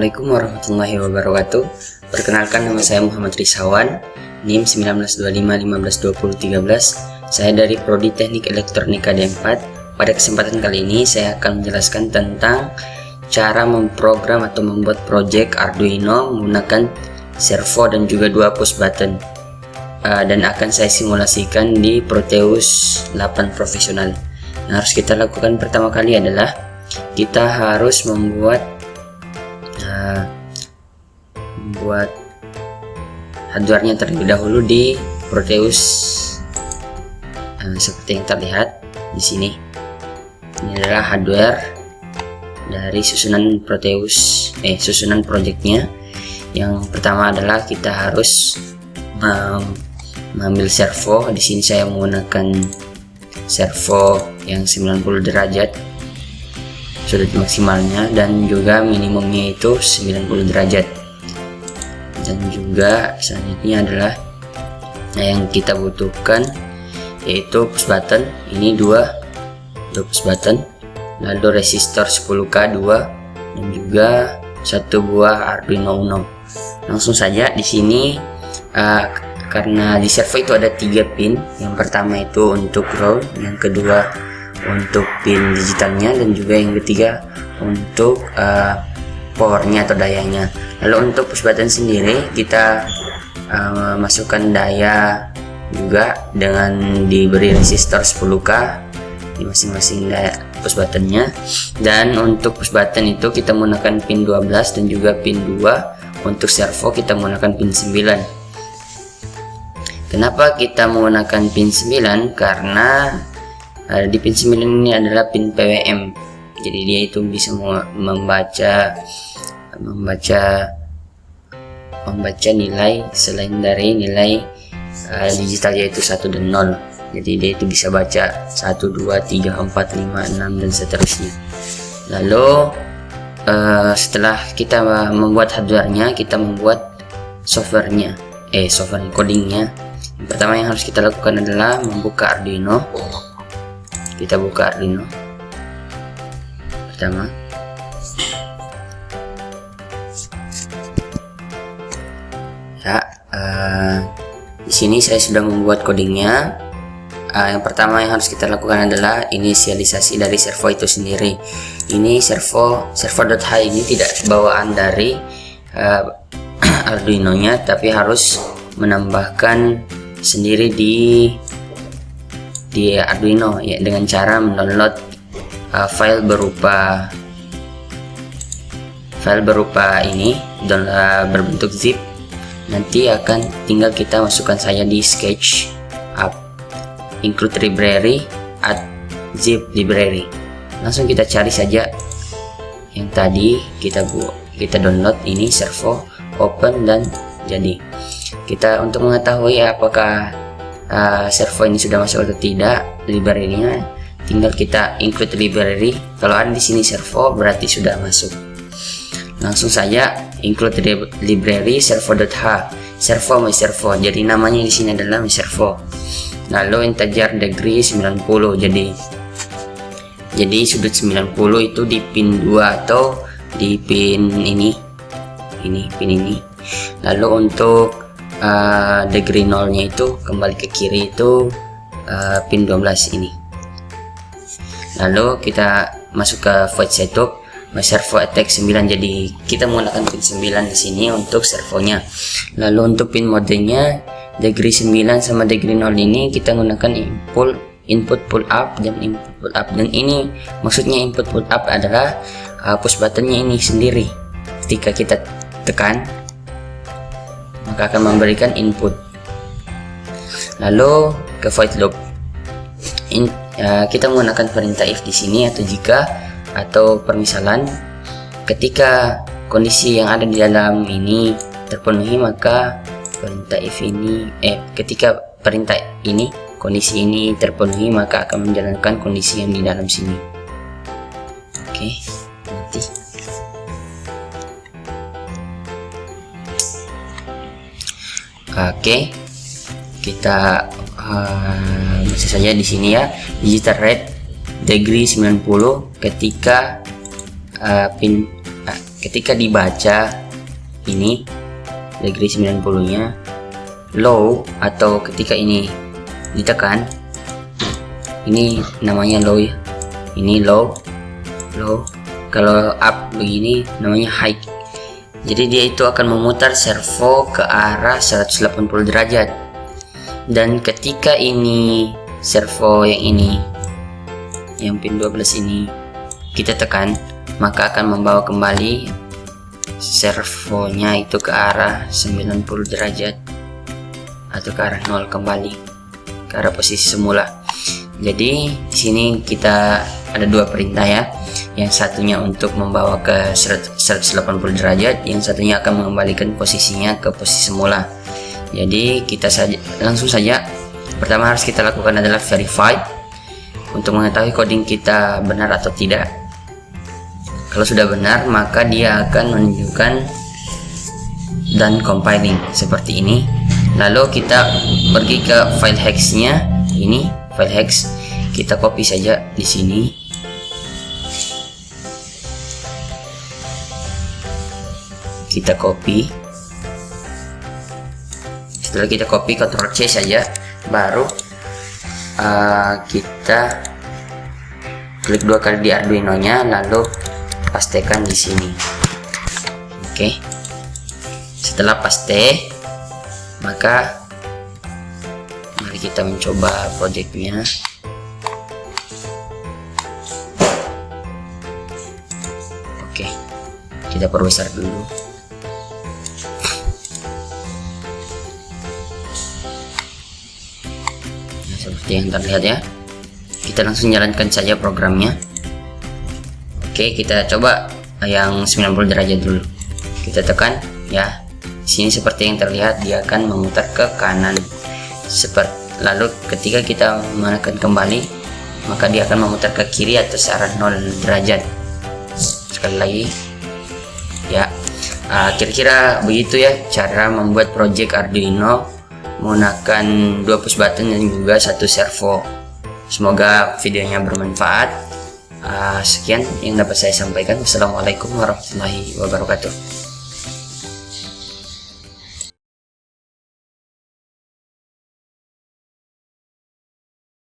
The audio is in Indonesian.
Assalamualaikum warahmatullahi wabarakatuh. Perkenalkan, nama saya Muhammad Risawan, NIM 1925152013. Saya dari Prodi Teknik Elektronika D4. Pada kesempatan kali ini saya akan menjelaskan tentang cara memprogram atau membuat project Arduino menggunakan servo dan juga dua push button. Dan akan saya simulasikan di Proteus 8 profesional. Yang harus kita lakukan pertama kali adalah kita harus membuat hardware-nya terlebih dahulu di Proteus, seperti yang terlihat di sini. Ini adalah hardware dari susunan Proteus, susunan projectnya. Yang pertama adalah kita harus mengambil servo. Di sini saya menggunakan servo yang 90 derajat sudut maksimalnya, dan juga minimumnya itu 90 derajat. Dan juga selanjutnya adalah yang kita butuhkan yaitu push button. Ini dua push button, lalu resistor 10K 2, dan juga satu buah Arduino Uno. Langsung saja di sini, karena di servo itu ada 3 pin. Yang pertama itu untuk ground, yang kedua untuk pin digitalnya, dan juga yang ketiga untuk powernya atau dayanya. Lalu untuk push button sendiri kita masukkan daya juga dengan diberi resistor 10K di masing-masing daya push buttonnya. Dan untuk push button itu kita menggunakan pin 12 dan juga pin 2. Untuk servo kita menggunakan pin 9. Kenapa kita menggunakan pin 9? Karena di pin 9 ini adalah pin PWM, jadi dia itu bisa membaca nilai selain dari nilai digital, yaitu 1 dan 0. Jadi dia itu bisa baca 1, 2, 3, 4, 5, 6 dan seterusnya. Lalu setelah kita membuat hardware-nya, kita membuat software codingnya. Yang pertama yang harus kita lakukan adalah membuka Arduino. Kita buka Arduino pertama. Di sini saya sudah membuat codingnya. Yang pertama yang harus kita lakukan adalah inisialisasi dari servo itu sendiri. Ini servo.h ini tidak bawaan dari Arduino-nya, tapi harus menambahkan sendiri di Arduino, ya, dengan cara mendownload file berupa ini, berbentuk zip. Nanti akan tinggal kita masukkan saja di SketchUp, include library, add zip library. Langsung kita cari saja yang tadi kita download, ini servo, open, dan jadi. Kita untuk mengetahui apakah servo ini sudah masuk atau tidak library-nya, tinggal kita include library. Kalau ada di sini servo berarti sudah masuk. Langsung saja include library servo.h, servo my servo. Jadi namanya di sini adalah my servo. Lalu integer degree 90. Jadi sudut 90 itu di pin 2 atau di pin ini. Lalu untuk degree 0-nya itu kembali ke kiri, itu pin 12 ini. Lalu kita masuk ke void setup, servo attack 9. Jadi kita menggunakan pin 9 di sini untuk servonya. Lalu untuk pin modenya degree 9 sama degree 0 ini kita menggunakan input pull up dan input pull up. Dan ini maksudnya input pull up adalah push buttonnya ini sendiri. Ketika kita tekan, maka akan memberikan input. Lalu ke void loop, kita menggunakan perintah if di sini, atau jika, atau permisalan ketika kondisi yang ada di dalam ini terpenuhi, maka perintah if ini ketika perintah ini kondisi ini terpenuhi, maka akan menjalankan kondisi yang di dalam sini. Oke, nanti kita bisa saja di sini ya, digital rate degree 90 ketika pin ketika dibaca ini degree 90 nya low, atau ketika ini ditekan, ini namanya low ya, ini low. Kalau up begini namanya high. Jadi dia itu akan memutar servo ke arah 180 derajat. Dan ketika ini servo yang ini, yang pin 12 ini kita tekan, maka akan membawa kembali servonya itu ke arah 90 derajat atau ke arah 0 kembali, ke arah posisi semula. Jadi di sini kita ada dua perintah ya. Yang satunya untuk membawa ke 180 derajat, yang satunya akan mengembalikan posisinya ke posisi semula. Jadi kita langsung saja. Pertama harus kita lakukan adalah verify untuk mengetahui coding kita benar atau tidak. Kalau sudah benar, maka dia akan menunjukkan done compiling seperti ini. Lalu kita pergi ke file hex-nya. Ini file hex, kita copy saja di sini. Kita copy. Setelah kita copy, Ctrl C saja, baru kita klik dua kali di Arduino nya, lalu pastekan di sini. Oke. Setelah paste, maka mari kita mencoba projectnya. Oke, kita perbesar dulu. Nah, seperti yang terlihat ya. Kita langsung jalankan saja programnya. Oke, kita coba yang 90 derajat dulu. Kita tekan ya. Di sini seperti yang terlihat, dia akan memutar ke kanan. Lalu ketika kita menekan kembali, maka dia akan memutar ke kiri atau arah 0 derajat. Sekali lagi ya. Kira-kira begitu ya cara membuat project Arduino menggunakan 2 push button dan juga 1 servo. Semoga videonya bermanfaat. Sekian yang dapat saya sampaikan. Wassalamualaikum warahmatullahi wabarakatuh.